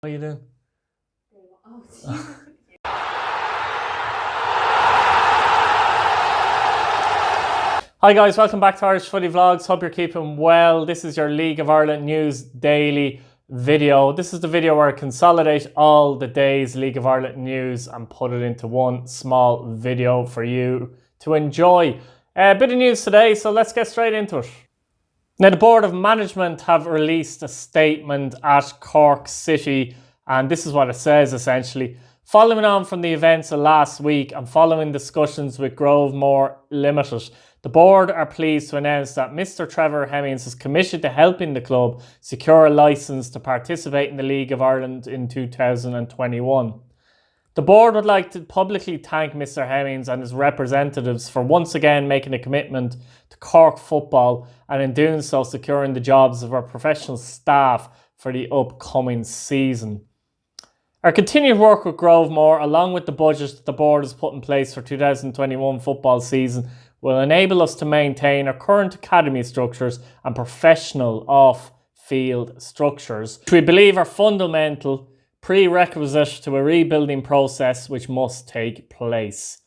How are you doing? Hi guys, welcome back to Irish Footy Vlogs. Hope you're keeping well. This is your League of Ireland News Daily video. This is the video where I consolidate all the day's League of Ireland news and put it into one small video for you to enjoy. A bit of news today, so let's get straight into it. Now, the Board of Management have released a statement at Cork City, and this is what it says essentially. Following on from the events of last week and following discussions with Grovemore Limited, the board are pleased to announce that Mr. Trevor Hemmings is committed to helping the club secure a licence to participate in the League of Ireland in 2021. The board would like to publicly thank Mr. Hemmings and his representatives for once again making a commitment to Cork football and in doing so securing the jobs of our professional staff for the upcoming season. Our continued work with Grovemore, along with the budget that the board has put in place for 2021 football season, will enable us to maintain our current academy structures and professional off-field structures, which we believe are fundamental prerequisite to a rebuilding process which must take place.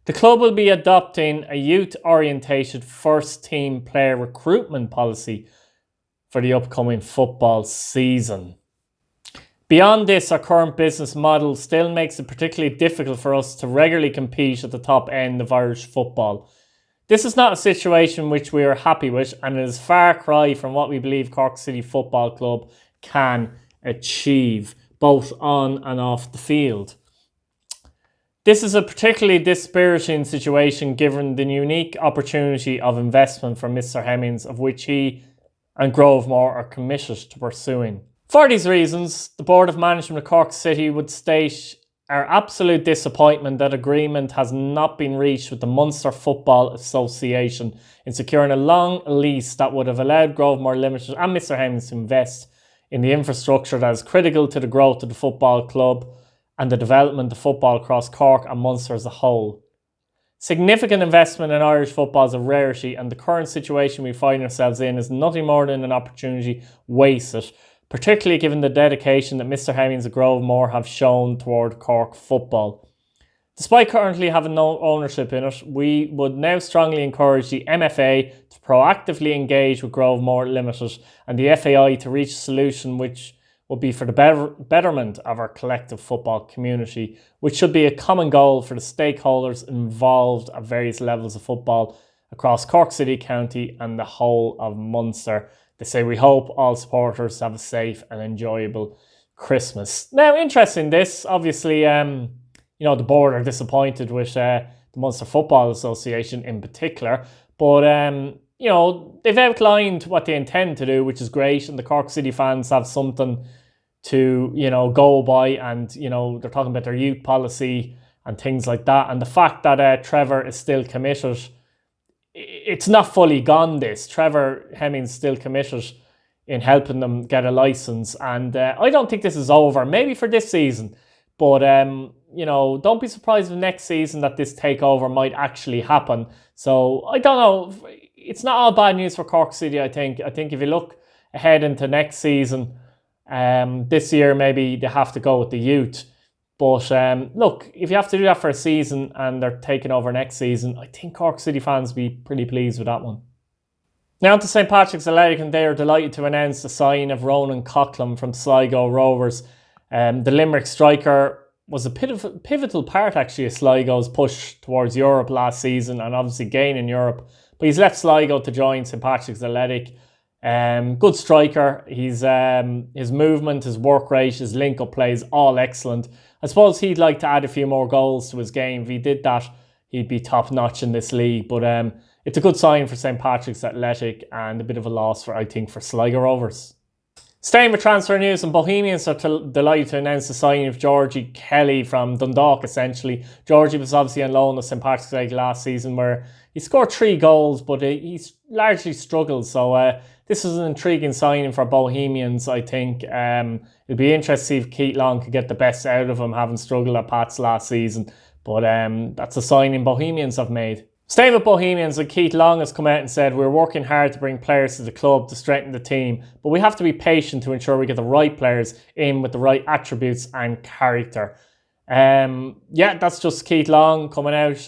The club will be adopting a youth-orientated first-team player recruitment policy for the upcoming football season. Beyond this, our current business model still makes it particularly difficult for us to regularly compete at the top end of Irish football. This is not a situation which we are happy with, and it is a far cry from what we believe Cork City Football Club can achieve, both on and off the field. This is a particularly dispiriting situation given the unique opportunity of investment from Mr. Hemmings, of which he and Grovemore are committed to pursuing. For these reasons, the Board of Management of Cork City would state our absolute disappointment that agreement has not been reached with the Munster Football Association in securing a long lease that would have allowed Grovemore Limited and Mr. Hemmings to invest in the infrastructure that is critical to the growth of the football club and the development of football across Cork and Munster as a whole. Significant investment in Irish football is a rarity, and the current situation we find ourselves in is nothing more than an opportunity wasted, particularly given the dedication that Mr. Hemmings and Grovemore have shown toward Cork football. Despite currently having no ownership in it, we would now strongly encourage the MFA to proactively engage with Grovemore Limited and the FAI to reach a solution which will be for the betterment of our collective football community, which should be a common goal for the stakeholders involved at various levels of football across Cork City County and the whole of Munster. They say we hope all supporters have a safe and enjoyable Christmas. Now, interesting this, obviously, the board are disappointed with the Munster Football Association in particular, but, they've outlined what they intend to do, which is great, and the Cork City fans have something to, go by, and, they're talking about their youth policy and things like that, and the fact that Trevor is still committed. It's not fully gone, this. Trevor Hemmings still committed in helping them get a licence. And I don't think this is over. Maybe for this season. But, don't be surprised if next season that this takeover might actually happen. So, I don't know. It's not all bad news for Cork City, I think. I think if you look ahead into next season, this year maybe they have to go with the youth. But look, if you have to do that for a season and they're taking over next season, I think Cork City fans will be pretty pleased with that one. Now on to St. Patrick's Athletic, and they are delighted to announce the signing of Ronan Coughlin from Sligo Rovers. The Limerick striker was a pivotal part actually of Sligo's push towards Europe last season and obviously gaining Europe. But he's left Sligo to join St. Patrick's Athletic. Good striker. His movement, his work rate, his link-up play is all excellent. I suppose he'd like to add a few more goals to his game. If he did that, he'd be top-notch in this league. But it's a good sign for St. Patrick's Athletic and a bit of a loss for Sligo Rovers. Staying with transfer news, and Bohemians are delighted to announce the signing of Georgie Kelly from Dundalk, essentially. Georgie was obviously on loan at St. Patrick's Athletic last season, where he scored 3 goals, but he's largely struggled. So this is an intriguing signing for Bohemians, I think. It'll be interesting to see if Keith Long could get the best out of him, having struggled at Pats last season. But that's a signing Bohemians have made. Staying with Bohemians, and Keith Long has come out and said, we're working hard to bring players to the club to strengthen the team, but we have to be patient to ensure we get the right players in with the right attributes and character. Yeah, that's just Keith Long coming out,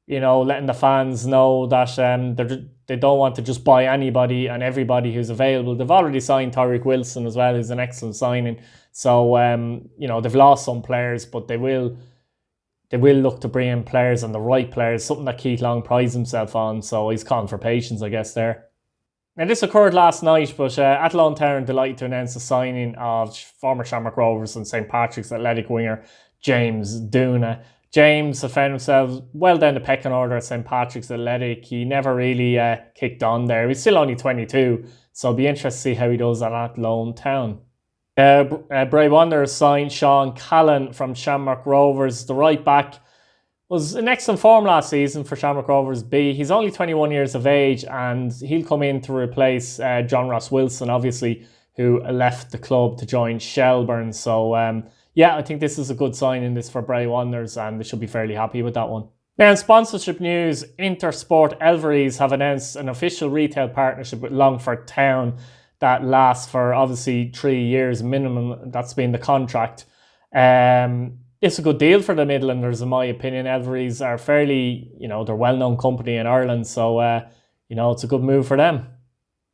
you know, letting the fans know that they don't want to just buy anybody and everybody who's available. They've already signed Tyreek Wilson as well, who's an excellent signing. So, you know, they've lost some players, but they will look to bring in players and the right players, something that Keith Long prides himself on. So he's calling for patience, I guess, there. Now, this occurred last night, but at Longford Town, delighted to announce the signing of former Shamrock Rovers and St. Patrick's athletic winger, James Duna. James found himself well down the pecking order at St. Patrick's Athletic. He never really kicked on there. He's still only 22, so it'll be interesting to see how he does at Longford Town. Bray Wanderers signed Sean Callan from Shamrock Rovers. The right back was in excellent form last season for Shamrock Rovers B. He's only 21 years of age and he'll come in to replace John Ross Wilson, obviously, who left the club to join Shelbourne. So, yeah, I think this is a good signing this for Bray Wanderers and they should be fairly happy with that one. Now, in sponsorship news, Intersport Elveries have announced an official retail partnership with Longford Town that lasts for obviously 3 years minimum. That's been the contract. It's a good deal for the Midlanders, in my opinion. Elveries are fairly, you know, they're a well-known company in Ireland, so, you know, it's a good move for them.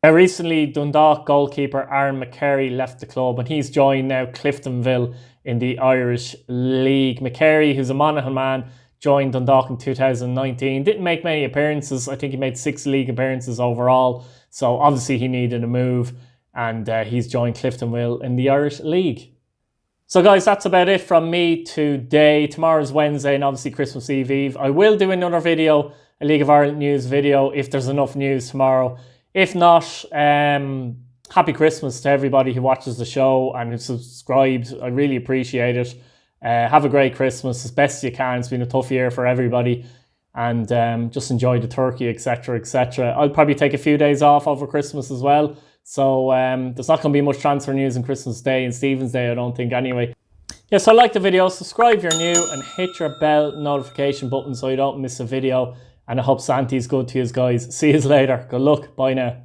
Now, recently, Dundalk goalkeeper Aaron McCary left the club and he's joined now Cliftonville in the Irish League. McCary, who's a Monaghan man, joined Dundalk in 2019. Didn't make many appearances. I think he made 6 league appearances overall. So obviously he needed a move and he's joined Cliftonville in the Irish League. So guys, that's about it from me today. Tomorrow's Wednesday and obviously Christmas Eve. I will do another video, a League of Ireland news video, if there's enough news tomorrow. If not, happy Christmas to everybody who watches the show and who subscribed. I really appreciate it. Have a great Christmas as best you can. It's been a tough year for everybody. And just enjoy the turkey, etc., etc. I'll probably take a few days off over Christmas as well. So there's not going to be much transfer news on Christmas Day and Stephen's Day, I don't think, anyway. Yeah, so like the video, subscribe if you're new, and hit your bell notification button so you don't miss a video. And I hope Santi's good to you guys. See you later. Good luck. Bye now.